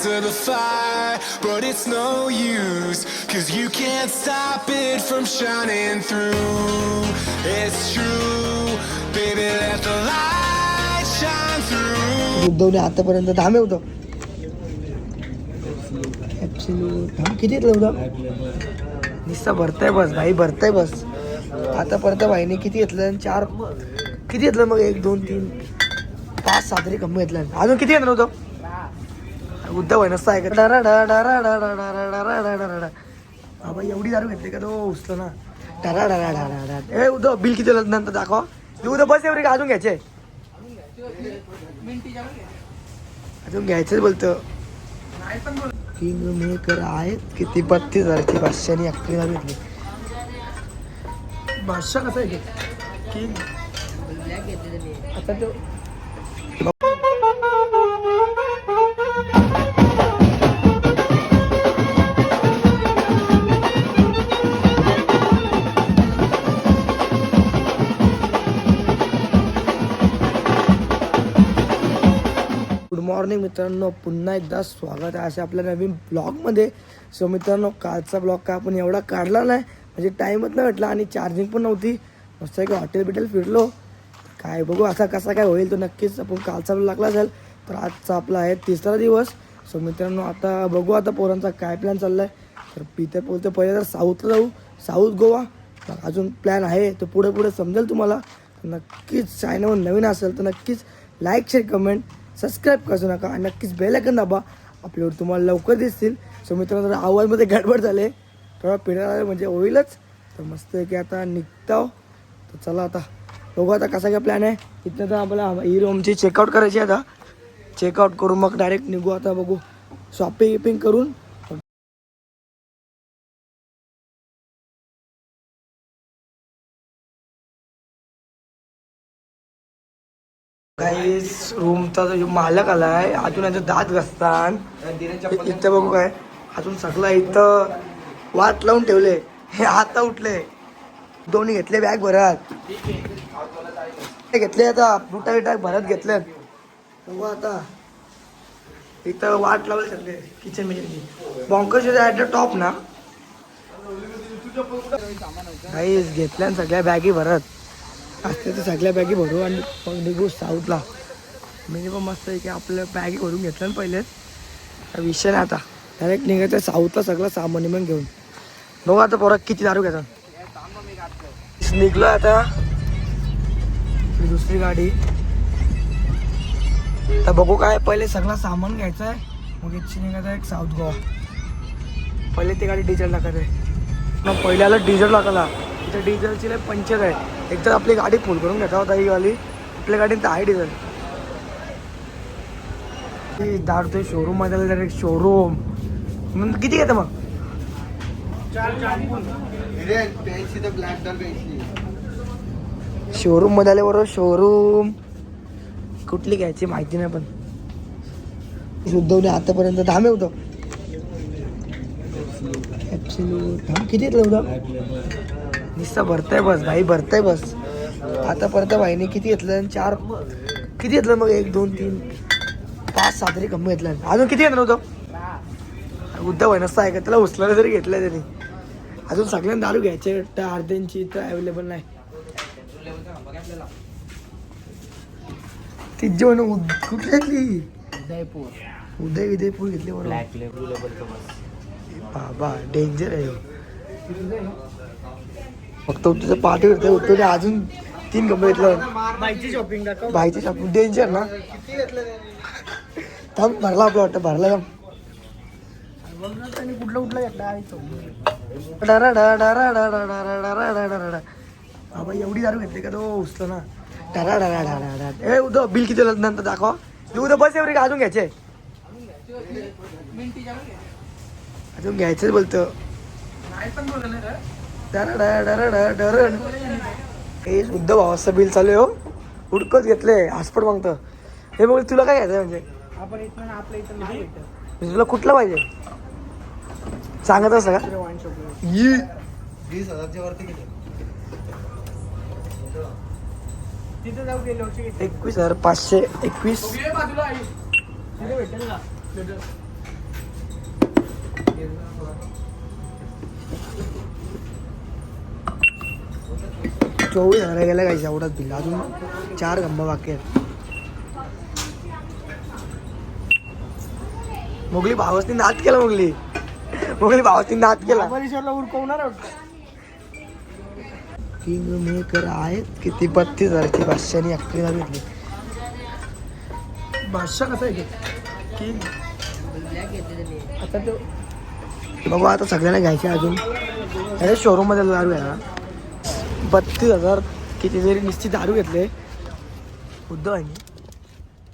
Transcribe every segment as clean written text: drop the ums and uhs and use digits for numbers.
to the fire, but it's no use, 'cause you can't stop it from shining through. It's true, baby, let the light shine through. उद्धवने आतापर्यंत धामे होतं किती येतलं होतं निस्ता भरताय बस भाई भरताय बस आता परत भाईने किती घेतलं 4 किती घेतलं मग 1 2 3 5 6 तरी कमी घेतलं अजून किती घेतलं होतं उद्धव आहे नसता ऐकत बाबा एवढी दारू घेतली का तो उचलं ना ए उद्धव बिल किती नंतर दाखवा उद्धव बस एवढी अजून घ्यायचे अजून घ्यायचंच बोलतं किंग मेकर आहेत किती 32,000ची बादशाहनी अख्खी दारू घेतली बादशाह कसा आहे किंग आता तो गुड मॉर्निंग मित्रांनो पुन्हा एकदा स्वागत आहे अशा आपल्या नवीन ब्लॉगमध्ये. सो मित्रांनो कालचा ब्लॉग का आपण एवढा काढला नाही म्हणजे टाईमच नाही भेटला आणि चार्जिंग पण नव्हती. मस्त आहे की हॉटेल फिरलो काय बघू असा कसा काय होईल तो नक्कीच आपण कालचा ब्लॉग लागला असेल. तर आजचा आपला आहे 3रा दिवस. सो मित्रांनो आता बघू आता पोरांचा काय प्लॅन चालला आहे. तर पितर बोलतो पहिले तर साऊथला जाऊ साऊथ गोवा अजून प्लॅन आहे तो पुढे समजेल तुम्हाला. तर नक्कीच चॅनलवर नवीन असेल तर नक्कीच लाईक शेअर कमेंट सबस्क्राईब करू नका आणि नक्कीच बेल आयकॉन दाबा अपलोड तुम्हाला लवकर दिसतील. सो मित्रांनो जरा आवाजमध्ये गडबड झाले थोडा फिरायला म्हणजे होईलच. तर मस्त आहे की आता निघतो तर चला आता बघू आता कसा काय प्लॅन आहे. इथनं तर आपल्याला ही रूमची चेकआउट करायची आता चेकआउट करून मग डायरेक्ट निघू आता बघू शॉपिंग करून. काही रूमचा जो मालक आला आहे अजून याचं दात घसतात इथं बघू काय अजून सगळं इथं वाट लावून ठेवले हे आता उठले दोन्ही घेतले बॅग भरत घेतले आता बुटा भरत घेतले बघू आता इथं वाट लावले सगळे किचन मिचनची बॉंकर्स ॲट द टॉप ना काही घेतल्या सगळ्या बॅगी भरत असते तर सगळ्या बॅगी भरू आणि मग निघू साऊथला. मिनिमम मस्त आहे की आपल्या बॅगी भरून घेतल्या ना पहिलेच विषय नाही आता डायरेक्ट निघायचं साऊथला सगळं सामान मग घेऊन बघू आता पोरा किती दारू घ्यायचा निघलो आता दुसरी गाडी. तर बघू काय पहिले सगळं सामान घ्यायचं आहे मग इच्छी निघायचं एक साऊथ गोवा. पहिले ती गाडी डिझेल टाकायचं आहे मग पहिल्याला डिझेल टाकायला इथं डिझेलची लय पंचर आहे. एकदा आपली गाडी फुल करून घेता होता ही वाली आपल्या गाडीत तर आहे डिझेल दारतोय शोरूम मध्ये डायरेक्ट शोरूम मग किती घेतं मग शोरूम मध्ये आल्याबरोबर शोरूम कुठली घ्यायची माहिती नाही पण उद्धवने आतापर्यंत धामे होतं किती येतलं होतं निस्ता भरताय बस भाई भरताय बस आता परत भाईने किती घेतलं 4 किती घेतलं मग 1 2 3 5 6 तरी कमी घेतलं अजून किती घेतलं होतं उद्धव आहे नसता ऐकत त्याला उचलायला तरी घेतलं त्यांनी अजून सगळ्यांना दारू घ्यायचे अर्ध्यांची तर अवेलेबल नाही ती जेवण कुठली उदयपूर घेतली बरोबर बाबा डेंजर आहे फक्त तुझं पाठी होते उत्तर अजून 3 कपडे घेतलं बाईची शॉपिंग डेंजर ना थांब भरला आपलं वाटतं भरला थांब कुठला घेतला बाबा एवढी दारू घेतली का तो उचलं ना ए उद्धव बिल किती नंतर दाखवा उद्धव बस एवढी अजून घ्यायचे अजून घ्यायचंच बोलतं उद्धव भावाचं बिल चालू आहे हो उडकत घेतले हॉस्पिटल मागतं हे बघ तुला काय घ्यायचं म्हणजे तुला कुठलं पाहिजे सांगत असं का 20,000च्या वरती गेले 21,521 ₹24,000 गेला काय एवढाच बिल, अजून 4 गंबा बाकी आहेत. मोगली भावासनी नाद केला, मोगली भावासनी नाद केला. किंग मेकर आहेत किती 32,000ची बादशाहनी अख्खीला घेतली. बादशाह कसा आहे किंग? आता तो बघू, आता सगळ्यांना घ्यायचे अजून. अरे शोरूम मध्ये दारू आहे ना, 32,000 किती जरी निश्चित दारू घेतले उद्धव आहे.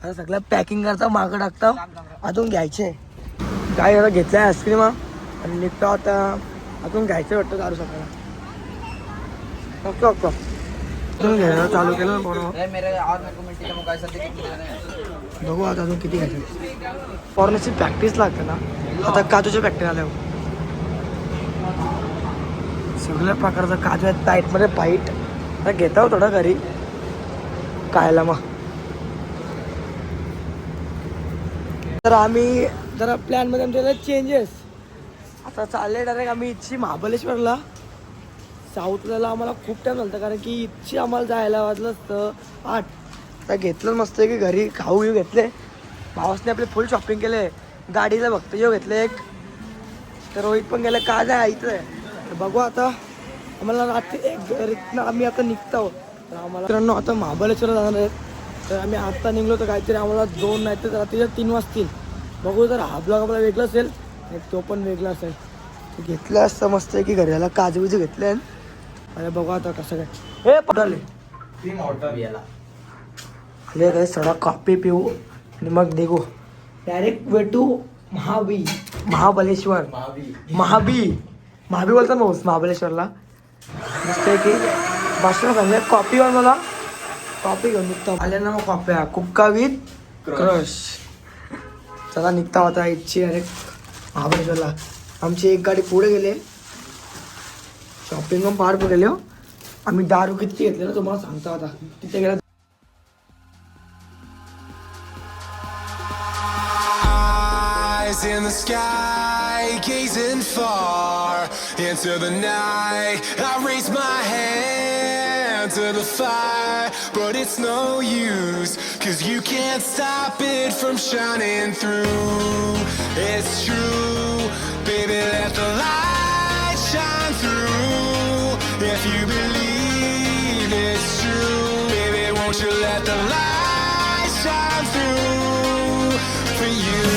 आता सगळं पॅकिंग करता, मागं टाकता, अजून घ्यायचे काय. आता घेतलाय आईस्क्रीम आणि निघता आता अजून घ्यायचं वाटतं दारू सगळ्यांना. अजून घ्यायला चालू केलं ना बरोबर. बघू आता अजून किती घ्यायचं. फॉर्मसी प्रॅक्टिस लागते ना, आता काजूच्या फॅक्टरी आल्यावर सगळ्या प्रकारचा काजू आहेत टाईटमध्ये पाईट. आता घेता थोडं घरी खायला. मग तर आम्ही जरा प्लॅनमध्ये आमच्या चेंजेस. आता चालले डायरेक्ट आम्ही इथची महाबलेश्वरला. साऊथला आम्हाला खूप टाईम झालं कारण की इथची आम्हाला जायला वाजलं असतं 8. आता घेतलं मस्त की घरी खाऊ घेतले. भावासने आपले फुल शॉपिंग केले. गाडीला बघतो जेव घेतले एक. तर रोहित पण गेलं का जायचं आहे. बघू आता आम्हाला रात्री एक आम्ही आता निघतो. तर आम्हाला मित्रांनो आता महाबलेश्वरला जाणार आहेत. तर आम्ही आत्ता निघलो तर काहीतरी आम्हाला 2 नाही तर रात्रीच्या 3 वाजतील. बघू जर हा ब्लॉग आपला वेगळा असेल आणि तो पण वेगळा असेल. तर घेतलं असतं मस्त आहे की घराला काजू बिजू घेतले. अरे बघू आता कसं काय. हे पडले काय सडा कॉफी पिऊ आणि मग निघू डायरेक्ट वे टू महाबलेश्वर. महाबी बोलतात मग महाबलेश्वरला. मस्त आहे की भाषण सांगूया. कॉफी वर मला कॉफी घेऊन निघतो. आल्या ना मग कॉफ्या कुक्का विथ क्रश. चला निघता होता इच्छी डायरेक्ट महाबलेश्वरला. आमची एक गाडी पुढे गेले. शॉपिंग पण फार पुढे गेले. आम्ही दारू किती घेतले ना तुम्हाला सांगता आता. तिथे गेला In the sky, gazing far into the night. I raise my hand to the fire, but it's no use, 'cause you can't stop it from shining through. It's true, baby, let the light shine through. If you believe it's true, baby, won't you let the light shine through for you?